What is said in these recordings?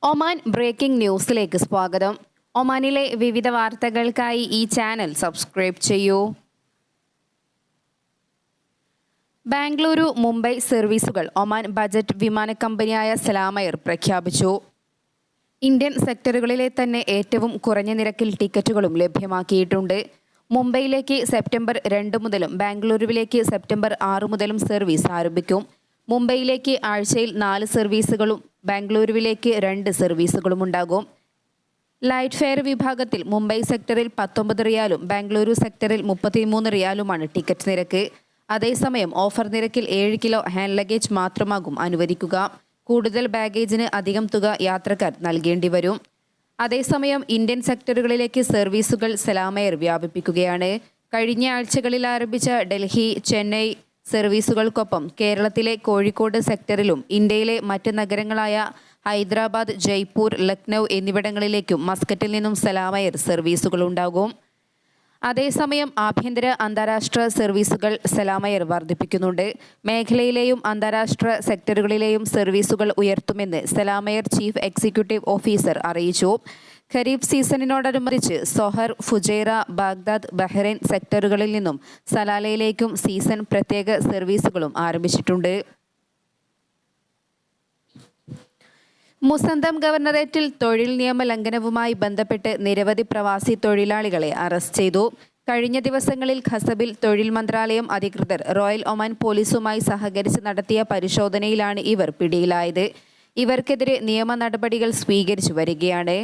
Oman breaking ന്യൂസിലേക്ക് സ്വാഗതം. ഒമാനിലെ വിവിധ വാർത്തകൾക്കായി ഈ ചാനൽ സബ്സ്ക്രൈബ് ചെയ്യൂ. ബാംഗ്ലൂരു മുംബൈ സർവീസുകൾ ഒമാൻ ബജറ്റ് വിമാന കമ്പനിയായ സലാം എയർ പ്രഖ്യാപിച്ചു. ഇന്ത്യൻ സെക്ടറുകളിലെ തന്നെ ഏറ്റവും കുറഞ്ഞ നിരക്കിൽ ടിക്കറ്റുകളും ലഭ്യമാക്കിയിട്ടുണ്ട്. മുംബൈയിലേക്ക് സെപ്റ്റംബർ 2 മുതലും ബാംഗ്ലൂരുവിലേക്ക് സെപ്റ്റംബർ 6 മുതലും സർവീസ് ആരംഭിക്കും. മുംബൈയിലേക്ക് ആഴ്ചയിൽ 4 സർവീസുകളും ബാംഗ്ലൂരുവിലേക്ക് 2 സർവീസുകളും ഉണ്ടാകും. ലൈറ്റ് ഫെയർ വിഭാഗത്തിൽ മുംബൈ സെക്ടറിൽ 19 റിയാലും ബാംഗ്ലൂരു സെക്ടറിൽ 33 റിയാലുമാണ് ടിക്കറ്റ് നിരക്ക്. അതേസമയം ഓഫർ നിരക്കിൽ 7 കിലോ ഹാൻഡ് ലഗേജ് മാത്രമാകും അനുവദിക്കുക. കൂടുതൽ ബാഗേജിന് അധികം തുക യാത്രക്കാർ നൽകേണ്ടി വരും. അതേസമയം ഇന്ത്യൻ സെക്ടറുകളിലേക്ക് സർവീസുകൾ സലാം എയർ വ്യാപിപ്പിക്കുകയാണ്. കഴിഞ്ഞ ആഴ്ചകളിൽ ആരംഭിച്ച ഡൽഹി, ചെന്നൈ സർവീസുകൾക്കൊപ്പം കേരളത്തിലെ കോഴിക്കോട് സെക്ടറിലും ഇന്ത്യയിലെ മറ്റ് നഗരങ്ങളായ ഹൈദരാബാദ്, ജയ്പൂർ, ലക്നൗ എന്നിവിടങ്ങളിലേക്കും മസ്കറ്റിൽ നിന്നും സലാം എയർ സർവീസുകൾ ഉണ്ടാകും. അതേസമയം ആഭ്യന്തര അന്താരാഷ്ട്ര സർവീസുകൾ സലാം എയർ വർദ്ധിപ്പിക്കുന്നുണ്ട്. മേഖലയിലെയും അന്താരാഷ്ട്ര സെക്ടറുകളിലെയും സർവീസുകൾ ഉയർത്തുമെന്ന് Salam air chief executive officer അറിയിച്ചു. ഖരീഫ് സീസണിനോടനുബന്ധിച്ച് സൊഹർ, ഫുജൈറ, ബാഗ്ദാദ്, ബഹ്റൈൻ സെക്ടറുകളിൽ നിന്നും സലാലയിലേക്കും സീസൺ പ്രത്യേക സർവീസുകളും ആരംഭിച്ചിട്ടുണ്ട്. മുസന്തം ഗവർണറേറ്റിൽ തൊഴിൽ നിയമ ലംഘനവുമായി ബന്ധപ്പെട്ട് നിരവധി പ്രവാസി തൊഴിലാളികളെ അറസ്റ്റ് ചെയ്തു. കഴിഞ്ഞ ദിവസങ്ങളിൽ ഖസബിൽ തൊഴിൽ മന്ത്രാലയം അധികൃതർ റോയൽ ഒമാൻ പോലീസുമായി സഹകരിച്ച് നടത്തിയ പരിശോധനയിലാണ് ഇവർ പിടിയിലായത്. ഇവർക്കെതിരെ നിയമ നടപടികൾ സ്വീകരിച്ചു വരികയാണ്.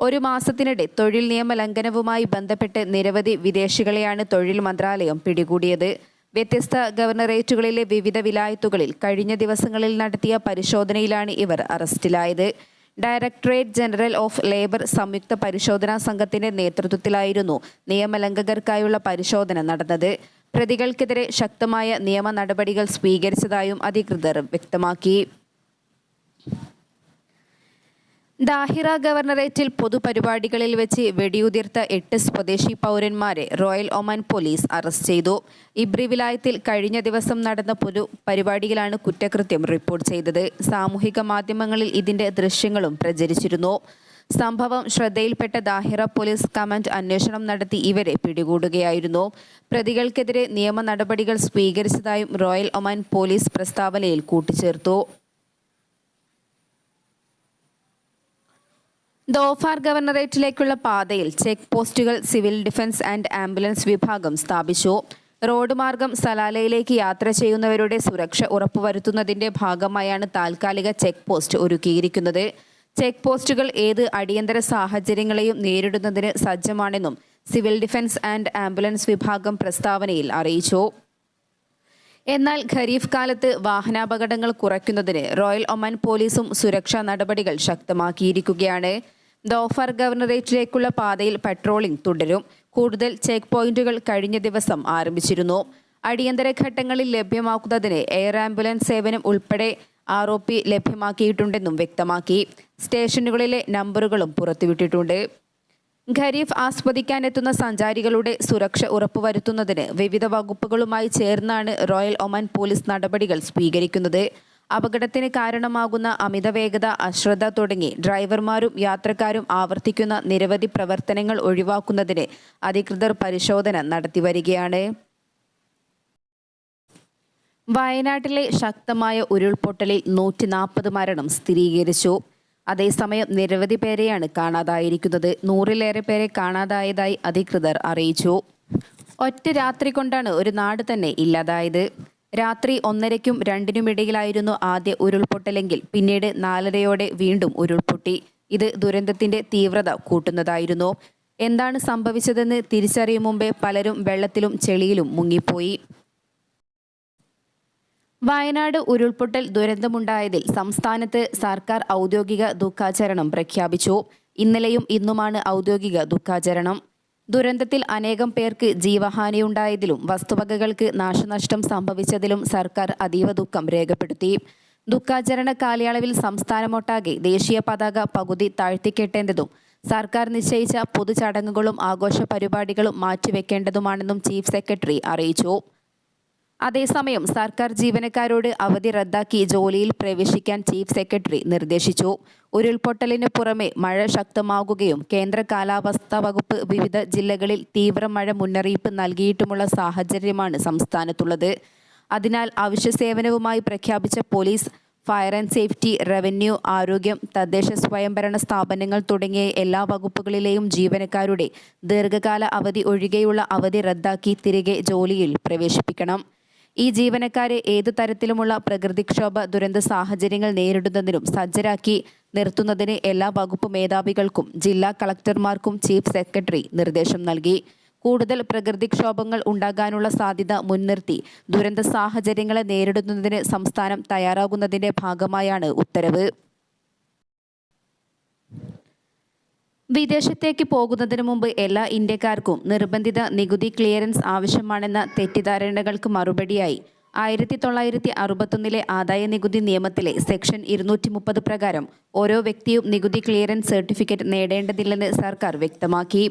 1 മാസത്തിനിടെ തൊഴിൽ നിയമ ലംഘനവുമായി ബന്ധപ്പെട്ട് നിരവധി വിദേശികളെയാണ് തൊഴിൽ മന്ത്രാലയം പിടികൂടിയത്. വ്യത്യസ്ത ഗവർണറേറ്റുകളിലെ വിവിധ വിലായത്തുകളിൽ കഴിഞ്ഞ ദിവസങ്ങളിൽ നടത്തിയ പരിശോധനയിലാണ് ഇവർ അറസ്റ്റിലായത്. ഡയറക്ടറേറ്റ് ജനറൽ ഓഫ് ലേബർ സംയുക്ത പരിശോധനാ സംഘത്തിന്റെ നേതൃത്വത്തിലായിരുന്നു നിയമലംഘകർക്കായുള്ള പരിശോധന നടന്നത്. പ്രതികൾക്കെതിരെ ശക്തമായ നിയമ നടപടികൾ സ്വീകരിച്ചതായും അധികൃതർ വ്യക്തമാക്കി. ദാഹിറ ഗവർണറേറ്റിൽ പൊതുപരിപാടികളിൽ വെച്ച് വെടിയുതിർത്ത 8 സ്വദേശി പൗരന്മാരെ റോയൽ ഒമാൻ പോലീസ് അറസ്റ്റ് ചെയ്തു. ഇബ്രി വിലായത്തിൽ കഴിഞ്ഞ ദിവസം നടന്ന പൊതുപരിപാടിയിലാണ് കുറ്റകൃത്യം റിപ്പോർട്ട് ചെയ്തത്. സാമൂഹിക മാധ്യമങ്ങളിൽ ഇതിന്റെ ദൃശ്യങ്ങളും പ്രചരിച്ചിരുന്നു. സംഭവം ശ്രദ്ധയിൽപ്പെട്ട ദാഹിറ പോലീസ് കമാൻഡ് അന്വേഷണം നടത്തി ഇവരെ പിടികൂടുകയായിരുന്നു. പ്രതികൾക്കെതിരെ നിയമ നടപടികൾ സ്വീകരിച്ചതായും റോയൽ ഒമാൻ പോലീസ് പ്രസ്താവനയിൽ കൂട്ടിച്ചേർത്തു. ദോഫാർ ഗവർണറേറ്റിലേക്കുള്ള പാതയിൽ ചെക്ക് പോസ്റ്റുകൾ സിവിൽ ഡിഫൻസ് ആൻഡ് ആംബുലൻസ് വിഭാഗം സ്ഥാപിച്ചു. റോഡ് മാർഗം സലാലയിലേക്ക് യാത്ര ചെയ്യുന്നവരുടെ സുരക്ഷ ഉറപ്പുവരുത്തുന്നതിന്റെ ഭാഗമായാണ് താൽക്കാലിക ചെക്ക് പോസ്റ്റ് ഒരുക്കിയിരിക്കുന്നത്. ചെക്ക് പോസ്റ്റുകൾ ഏത് അടിയന്തര സാഹചര്യങ്ങളെയും നേരിടുന്നതിന് സജ്ജമാണെന്നും സിവിൽ ഡിഫൻസ് ആൻഡ് ആംബുലൻസ് വിഭാഗം പ്രസ്താവനയിൽ അറിയിച്ചു. എന്നാൽ ഖരീഫ് കാലത്ത് വാഹനാപകടങ്ങൾ കുറയ്ക്കുന്നതിന് റോയൽ ഒമാൻ പോലീസും സുരക്ഷാ നടപടികൾ ശക്തമാക്കിയിരിക്കുകയാണ്. ദോഫാർ ഗവർണറേറ്റിലേക്കുള്ള പാതയിൽ പട്രോളിംഗ് തുടരും. കൂടുതൽ ചെക്ക് പോയിന്റുകൾ കഴിഞ്ഞ ദിവസം ആരംഭിച്ചിരുന്നു. അടിയന്തര ഘട്ടങ്ങളിൽ ലഭ്യമാക്കുന്നതിന് എയർ ആംബുലൻസ് സേവനം ഉൾപ്പെടെ ROP ലഭ്യമാക്കിയിട്ടുണ്ടെന്നും വ്യക്തമാക്കി. സ്റ്റേഷനുകളിലെ നമ്പറുകളും പുറത്തുവിട്ടിട്ടുണ്ട്. ഖരീഫ് ആസ്വദിക്കാനെത്തുന്ന സഞ്ചാരികളുടെ സുരക്ഷ ഉറപ്പുവരുത്തുന്നതിന് വിവിധ വകുപ്പുകളുമായി ചേർന്നാണ് റോയൽ ഒമാൻ പോലീസ് നടപടികൾ സ്വീകരിക്കുന്നത്. അപകടത്തിന് കാരണമാകുന്ന അമിതവേഗത, അശ്രദ്ധ തുടങ്ങി ഡ്രൈവർമാരും യാത്രക്കാരും ആവർത്തിക്കുന്ന നിരവധി പ്രവർത്തനങ്ങൾ ഒഴിവാക്കുന്നതിന് അധികൃതർ പരിശോധന നടത്തിവരികയാണ്. വയനാട്ടിലെ ശക്തമായ ഉരുൾപൊട്ടലിൽ 140 മരണം സ്ഥിരീകരിച്ചു. അതേസമയം നിരവധി പേരെയാണ് കാണാതായിരിക്കുന്നത്. 100-ലേറെ പേരെ കാണാതായതായി അധികൃതർ അറിയിച്ചു. ഒറ്റ രാത്രി കൊണ്ടാണ് ഒരു നാട് തന്നെ ഇല്ലാതായത്. രാത്രി 1:30-നും 2-നും ഇടയിലായിരുന്നു ആദ്യ ഉരുൾപൊട്ടലെങ്കിൽ പിന്നീട് 4:30-യോടെ വീണ്ടും ഉരുൾപൊട്ടി. ഇത് ദുരന്തത്തിന്റെ തീവ്രത കൂട്ടുന്നതായിരുന്നു. എന്താണ് സംഭവിച്ചതെന്ന് തിരിച്ചറിയും മുമ്പേ പലരും വെള്ളത്തിലും ചെളിയിലും മുങ്ങിപ്പോയി. വയനാട് ഉരുൾപൊട്ടൽ ദുരന്തമുണ്ടായതിൽ സംസ്ഥാനത്ത് സർക്കാർ ഔദ്യോഗിക ദുഃഖാചരണം പ്രഖ്യാപിച്ചു. ഇന്നലെയും ഇന്നുമാണ് ഔദ്യോഗിക ദുഃഖാചരണം. ദുരന്തത്തിൽ അനേകം പേർക്ക് ജീവഹാനിയുണ്ടായതിലും വസ്തുവകകൾക്ക് നാശനഷ്ടം സംഭവിച്ചതിലും സർക്കാർ അതീവ ദുഃഖം രേഖപ്പെടുത്തി. ദുഃഖാചരണ കാലയളവിൽ സംസ്ഥാനമൊട്ടാകെ ദേശീയ പതാക പകുതി താഴ്ത്തിക്കെട്ടേണ്ടതും സർക്കാർ നിശ്ചയിച്ച പൊതുചടങ്ങുകളും ആഘോഷ പരിപാടികളും മാറ്റിവെക്കേണ്ടതുമാണെന്നും ചീഫ് സെക്രട്ടറി അറിയിച്ചു. അതേസമയം സർക്കാർ ജീവനക്കാരോട് അവധി റദ്ദാക്കി ജോലിയിൽ പ്രവേശിക്കാൻ ചീഫ് സെക്രട്ടറി നിർദ്ദേശിച്ചു. ഉരുൾപൊട്ടലിന് പുറമെ മഴ ശക്തമാകുകയും കേന്ദ്ര കാലാവസ്ഥാ വകുപ്പ് വിവിധ ജില്ലകളിൽ തീവ്ര മഴ മുന്നറിയിപ്പ് നൽകിയിട്ടുമുള്ള സാഹചര്യമാണ് സംസ്ഥാനത്തുള്ളത്. അതിനാൽ അവശ്യ സേവനവുമായി പ്രഖ്യാപിച്ച police, fire and safety, revenue, ആരോഗ്യം, തദ്ദേശ സ്വയംഭരണ സ്ഥാപനങ്ങൾ തുടങ്ങിയ എല്ലാ വകുപ്പുകളിലെയും ജീവനക്കാരുടെ ദീർഘകാല അവധി ഒഴികെയുള്ള അവധി റദ്ദാക്കി തിരികെ ജോലിയിൽ പ്രവേശിപ്പിക്കണം. ഈ ജീവനക്കാരെ ഏതു തരത്തിലുമുള്ള പ്രകൃതിക്ഷോഭ ദുരന്ത സാഹചര്യങ്ങൾ നേരിടുന്നതിനും സജ്ജരാക്കി നിർത്തുന്നതിന് എല്ലാ വകുപ്പ് മേധാവികൾക്കും ജില്ലാ കളക്ടർമാർക്കും ചീഫ് സെക്രട്ടറി നിർദ്ദേശം നൽകി. കൂടുതൽ പ്രകൃതിക്ഷോഭങ്ങൾ ഉണ്ടാകാനുള്ള സാധ്യത മുൻനിർത്തി ദുരന്ത സാഹചര്യങ്ങളെ നേരിടുന്നതിന് സംസ്ഥാനം തയ്യാറാകുന്നതിന്റെ ഭാഗമായാണ് ഉത്തരവ്. വിദേശത്തേക്ക് പോകുന്നതിന് മുമ്പ് എല്ലാ ഇന്ത്യക്കാർക്കും നിർബന്ധിത നികുതി ക്ലിയറൻസ് ആവശ്യമാണെന്ന തെറ്റിദ്ധാരണകൾക്ക് മറുപടിയായി 1961 ആദായനികുതി നിയമത്തിലെ സെക്ഷൻ 230 പ്രകാരം ഓരോ വ്യക്തിയും നികുതി ക്ലിയറൻസ് സർട്ടിഫിക്കറ്റ് നേടേണ്ടതില്ലെന്ന് സർക്കാർ വ്യക്തമാക്കി.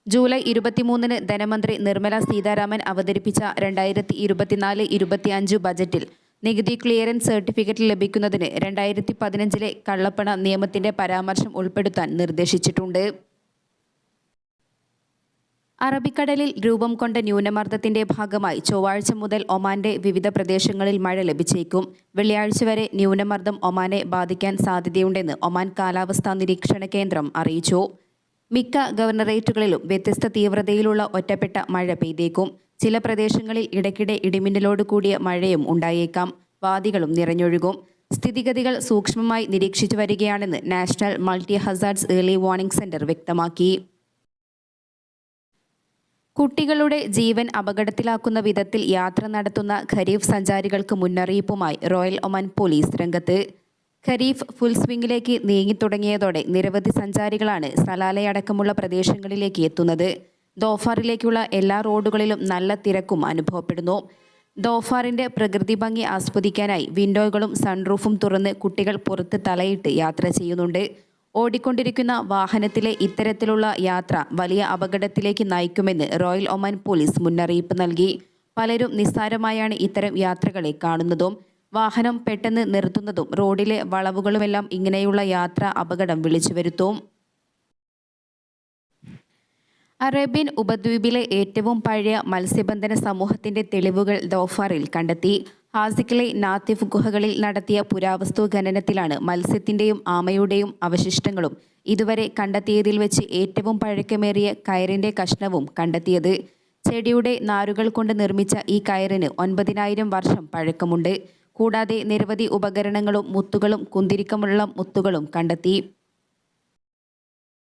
ജൂലൈ 23 ധനമന്ത്രി നിർമ്മല സീതാരാമൻ അവതരിപ്പിച്ച 2024-25 ബജറ്റിൽ നികുതി ക്ലിയറൻസ് സർട്ടിഫിക്കറ്റ് ലഭിക്കുന്നതിന് 2015 കള്ളപ്പണ നിയമത്തിന്റെ പരാമർശം ഉൾപ്പെടുത്താൻ നിർദ്ദേശിച്ചിട്ടുണ്ട്. അറബിക്കടലിൽ രൂപം കൊണ്ട ന്യൂനമർദ്ദത്തിന്റെ ഭാഗമായി ചൊവ്വാഴ്ച മുതൽ ഒമാന്റെ വിവിധ പ്രദേശങ്ങളിൽ മഴ ലഭിച്ചേക്കും. വെള്ളിയാഴ്ച വരെ ന്യൂനമർദ്ദം ഒമാനെ ബാധിക്കാൻ സാധ്യതയുണ്ടെന്ന് ഒമാൻ കാലാവസ്ഥാ നിരീക്ഷണ കേന്ദ്രം അറിയിച്ചു. മിക്ക ഗവർണറേറ്റുകളിലും വ്യത്യസ്ത തീവ്രതയിലുള്ള ഒറ്റപ്പെട്ട മഴ പെയ്തേക്കും. ചില പ്രദേശങ്ങളിൽ ഇടയ്ക്കിടെ ഇടിമിന്നലോട് കൂടിയ മഴയും ഉണ്ടായേക്കാം. വാദികളും നിറഞ്ഞൊഴുകും. സ്ഥിതിഗതികൾ സൂക്ഷ്മമായി നിരീക്ഷിച്ചു വരികയാണെന്ന് national multi hazards early warning centre വ്യക്തമാക്കി. കുട്ടികളുടെ ജീവൻ അപകടത്തിലാക്കുന്ന വിധത്തിൽ യാത്ര നടത്തുന്ന ഖരീഫ് സഞ്ചാരികൾക്ക് മുന്നറിയിപ്പുമായി റോയൽ ഒമാൻ പോലീസ് രംഗത്ത്. ഖരീഫ് ഫുൾ സ്വിംഗിലേക്ക് നീങ്ങിത്തുടങ്ങിയതോടെ നിരവധി സഞ്ചാരികളാണ് സലാലയടക്കമുള്ള പ്രദേശങ്ങളിലേക്ക് എത്തുന്നത്. ദോഫാറിലേക്കുള്ള എല്ലാ റോഡുകളിലും നല്ല തിരക്കും അനുഭവപ്പെടുന്നു. ദോഫാറിന്റെ പ്രകൃതി ഭംഗി ആസ്വദിക്കാനായി വിൻഡോകളും സൺറൂഫും തുറന്ന് കുട്ടികൾ പുറത്ത് തലയിട്ട് യാത്ര ചെയ്യുന്നുണ്ട്. ഓടിക്കൊണ്ടിരിക്കുന്ന വാഹനത്തിലെ ഇത്തരത്തിലുള്ള യാത്ര വലിയ അപകടത്തിലേക്ക് നയിക്കുമെന്ന് റോയൽ ഒമാൻ പോലീസ് മുന്നറിയിപ്പ് നൽകി. പലരും നിസ്സാരമായാണ് ഇത്തരം യാത്രകളെ കാണുന്നതും വാഹനം പെട്ടെന്ന് നിർത്തുന്നതും റോഡിലെ വളവുകളുമെല്ലാം ഇങ്ങനെയുള്ള യാത്ര അപകടം വിളിച്ചു വരുത്തും. അറേബ്യൻ ഉപദ്വീപിലെ ഏറ്റവും പഴയ മത്സ്യബന്ധന സമൂഹത്തിന്റെ തെളിവുകൾ ദോഫാറിൽ കണ്ടെത്തി. ഹാസിക്കിലെ നാത്തിഫ് ഗുഹകളിൽ നടത്തിയ പുരാവസ്തു ഖനനത്തിലാണ് മത്സ്യത്തിന്റെയും ആമയുടെയും അവശിഷ്ടങ്ങളും ഇതുവരെ കണ്ടെത്തിയതിൽ വെച്ച് ഏറ്റവും പഴക്കമേറിയ കയറിന്റെ കഷ്ണവും കണ്ടെത്തിയത്. ചെടിയുടെ നാരുകൾ കൊണ്ട് നിർമ്മിച്ച ഈ കയറിന് 9000 വർഷം പഴക്കമുണ്ട്. കൂടാതെ നിരവധി ഉപകരണങ്ങളും മുത്തുകളും കുന്തിരിക്കമുള്ള മുത്തുകളും കണ്ടെത്തി.